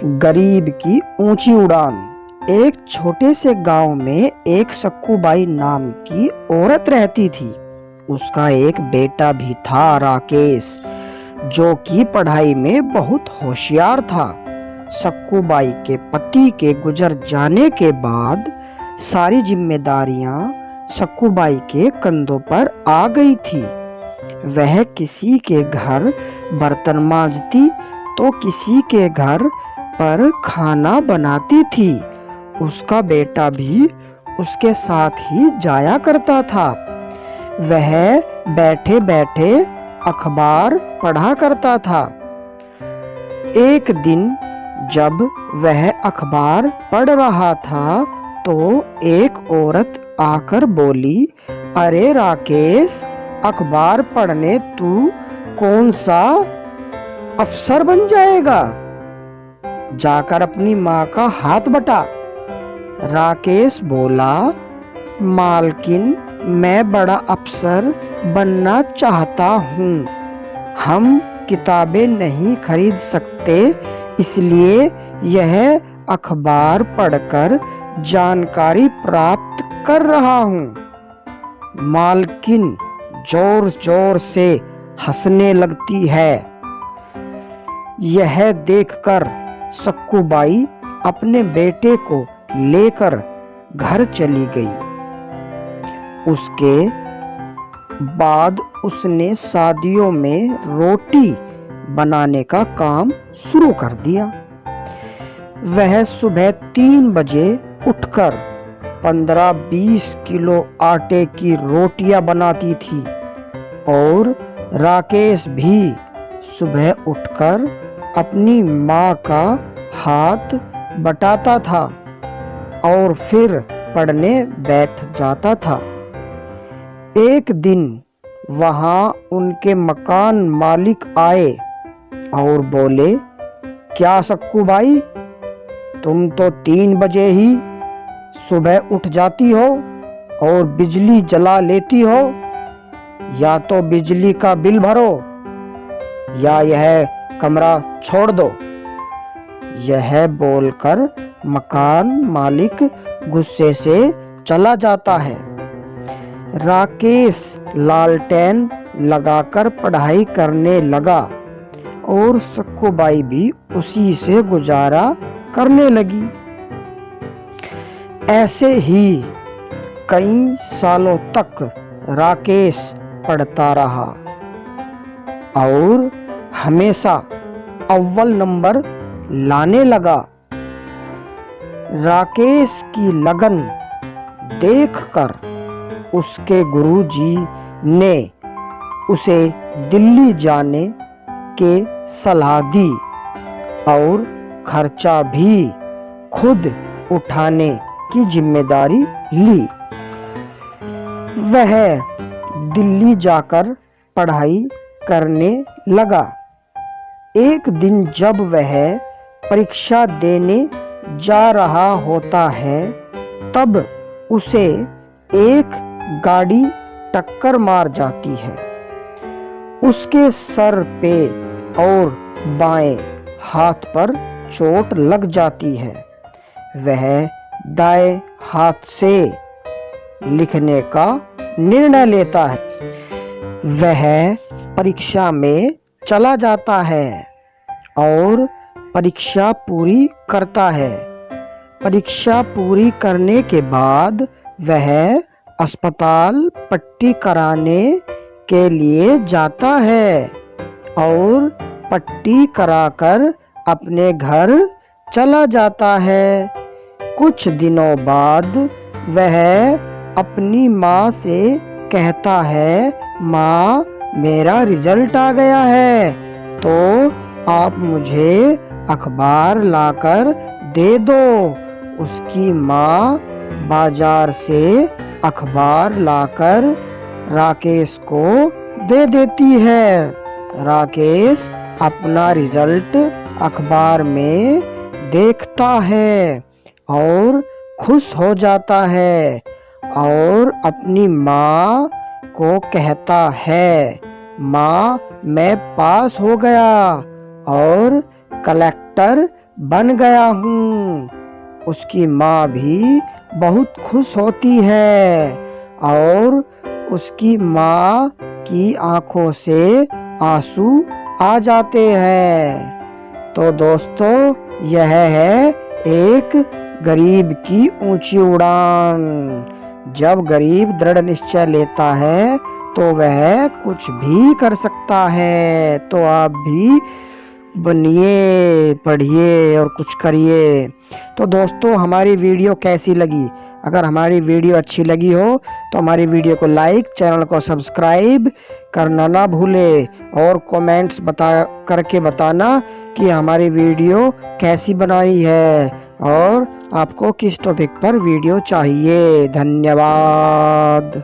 गरीब की ऊंची उड़ान। एक छोटे से गांव में एक सक्कूबाई नाम की औरत रहती थी। उसका एक बेटा भी था, राकेश, जो कि पढ़ाई में बहुत होशियार था। सक्कूबाई के पति के गुजर जाने के बाद सारी जिम्मेदारियां सक्कूबाई के कंधों पर आ गई थी। वह किसी के घर बर्तन मांजती तो किसी के घर पर खाना बनाती थी। उसका बेटा भी उसके साथ ही जाया करता था। वह बैठे बैठे अखबार पढ़ा करता था। एक दिन जब वह अखबार पढ़ रहा था तो एक औरत आकर बोली, अरे राकेश, अखबार पढ़ने तू कौन सा अफसर बन जाएगा? जाकर अपनी माँ का हाथ बटा। राकेश बोला, मालकिन, मैं बड़ा अफसर बनना चाहता हूँ। हम किताबें नहीं खरीद सकते, इसलिए यह अखबार पढ़कर जानकारी प्राप्त कर रहा हूँ। मालकिन जोर जोर से हंसने लगती है। यह देखकर सक्कूबाई अपने बेटे को लेकर घर चली गई। उसके बाद उसने शादियों में रोटी बनाने का काम शुरू कर दिया। वह सुबह 3 बजे उठकर 15-20 किलो आटे की रोटियां बनाती थी और राकेश भी सुबह उठकर अपनी माँ का हाथ बटाता था और फिर पढ़ने बैठ जाता था। एक दिन वहां उनके मकान मालिक आए और बोले, क्या सक्कूबाई, तुम तो 3 बजे ही सुबह उठ जाती हो और बिजली जला लेती हो। या तो बिजली का बिल भरो या यह कमरा छोड़ दो। यह बोलकर मकान मालिक गुस्से से चला जाता है। राकेश लालटेन लगाकर पढ़ाई करने लगा और सक्कूबाई भी उसी से गुजारा करने लगी। ऐसे ही कई सालों तक राकेश पढ़ता रहा और हमेशा अव्वल नंबर लाने लगा। राकेश की लगन देखकर उसके गुरुजी ने उसे दिल्ली जाने के सलाह दी और खर्चा भी खुद उठाने की जिम्मेदारी ली। वह दिल्ली जाकर पढ़ाई करने लगा। एक दिन जब वह परीक्षा देने जा रहा होता है तब उसे एक गाड़ी टक्कर मार जाती है। उसके सर पे और बाएं हाथ पर चोट लग जाती है। वह दाएं हाथ से लिखने का निर्णय लेता है। वह परीक्षा में चला जाता है और परीक्षा पूरी करता है। परीक्षा पूरी करने के बाद वह अस्पताल पट्टी कराने के लिए जाता है और पट्टी कराकर अपने घर चला जाता है। कुछ दिनों बाद वह अपनी माँ से कहता है, माँ, मेरा रिजल्ट आ गया है, तो आप मुझे अखबार लाकर दे दो। उसकी माँ बाजार से अखबार लाकर राकेश को दे देती है। राकेश अपना रिजल्ट अखबार में देखता है और खुश हो जाता है और अपनी माँ को कहता है, माँ, मैं पास हो गया और कलेक्टर बन गया हूँ। उसकी माँ भी बहुत खुश होती है और उसकी माँ की आंखों से आंसू आ जाते हैं। तो दोस्तों, यह है एक गरीब की ऊंची उड़ान। जब गरीब दृढ़ निश्चय लेता है तो वह कुछ भी कर सकता है। तो आप भी बनिए, पढ़िए और कुछ करिए। तो दोस्तों, हमारी वीडियो कैसी लगी? अगर हमारी वीडियो अच्छी लगी हो तो हमारी वीडियो को लाइक, चैनल को सब्सक्राइब करना ना भूले और कमेंट्स करके बताना कि हमारी वीडियो कैसी बनाई है और आपको किस टॉपिक पर वीडियो चाहिए। धन्यवाद।